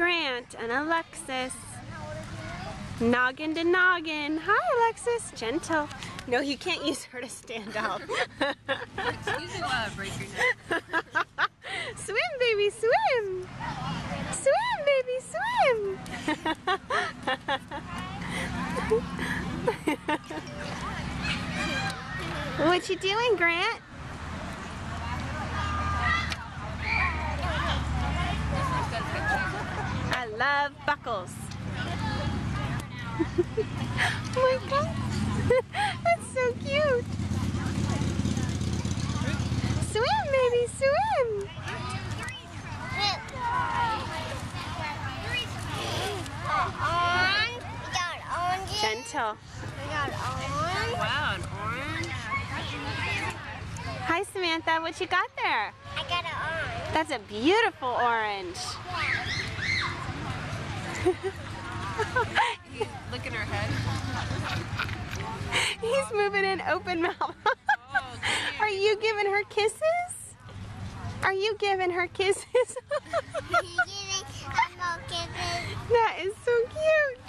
Grant and Alexis. Noggin to noggin. Hi, Alexis. Gentle. No, you can't use her to stand up. Excuse me while I break your neck. Swim, baby, swim. Swim, baby, swim. What you doing, Grant? I love buckles. Oh my god, that's so cute. Swim, baby, swim. Gentle. Wow, an orange. Hi, Samantha. What you got there? I got an orange. That's a beautiful orange. Look at her head. He's moving in open mouth. Oh, Are you giving her kisses? Are you giving her kisses? That is so cute.